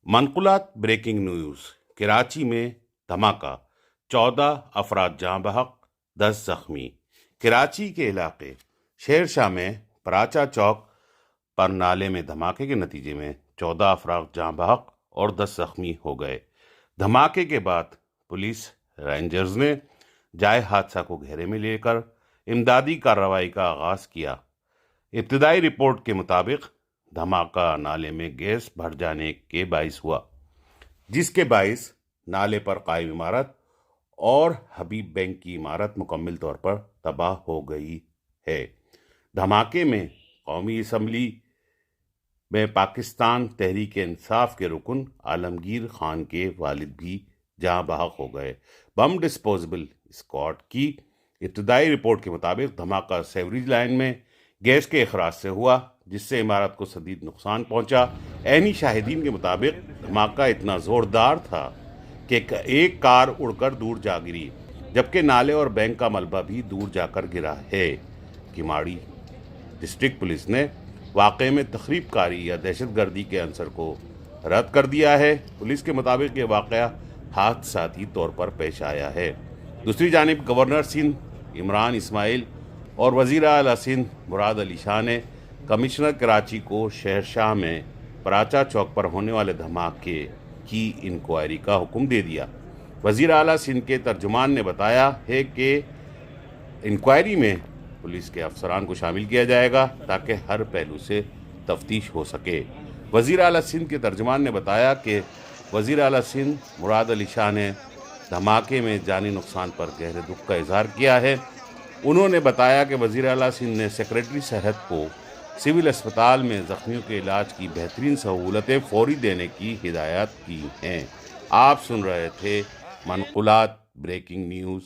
منقولات breaking news. Karachi میں دھماکہ، 14 افراد جاں بحق، 10 زخمی۔ کراچی کے علاقے شیر شاہ میں پراچا چوک پر نالے میں دھماکے کے نتیجے میں 14 افراد جاں بحق اور 10 زخمی ہو گئے۔ دھماکے کے بعد پولیس رینجرز نے جائے حادثہ کو گھیرے میں لے کر امدادی کارروائی کا آغاز کیا۔ ابتدائی رپورٹ کے مطابق دھماکہ نالے میں گیس بھر جانے کے باعث ہوا، جس کے باعث نالے پر قائم عمارت اور حبیب بینک کی عمارت مکمل طور پر تباہ ہو گئی ہے۔ دھماکے میں قومی اسمبلی میں پاکستان تحریک انصاف کے رکن عالمگیر خان کے والد بھی جاں بحق ہو گئے۔ بم ڈسپوزیبل اسکواڈ کی ابتدائی رپورٹ کے مطابق دھماکہ سیوریج لائن میں گیس کے اخراج سے ہوا، جس سے عمارت کو شدید نقصان پہنچا۔ عینی شاہدین کے مطابق دھماکہ اتنا زوردار تھا کہ ایک کار اڑ کر دور جا گری، جبکہ نالے اور بینک کا ملبہ بھی دور جا کر گرا ہے۔ کیماڑی ڈسٹرکٹ پولیس نے واقعے میں تخریب کاری یا دہشت گردی کے عنصر کو رد کر دیا ہے۔ پولیس کے مطابق یہ واقعہ حادثاتی طور پر پیش آیا ہے۔ دوسری جانب گورنر سندھ عمران اسماعیل اور وزیر اعلیٰ سندھ مراد علی شاہ نے کمشنر کراچی کو شہر شاہ میں پراچا چوک پر ہونے والے دھماکے کی انکوائری کا حکم دے دیا۔ وزیر اعلیٰ سندھ کے ترجمان نے بتایا ہے کہ انکوائری میں پولیس کے افسران کو شامل کیا جائے گا تاکہ ہر پہلو سے تفتیش ہو سکے۔ وزیر اعلیٰ سندھ کے ترجمان نے بتایا کہ وزیر اعلیٰ سندھ مراد علی شاہ نے دھماکے میں جانی نقصان پر گہرے دکھ کا اظہار کیا ہے۔ انہوں نے بتایا کہ وزیر اعلیٰ سندھ نے سیکریٹری صحت کو سول اسپتال میں زخمیوں کے علاج کی بہترین سہولتیں فوری دینے کی ہدایات کی ہیں۔ آپ سن رہے تھے منقولات بریکنگ نیوز۔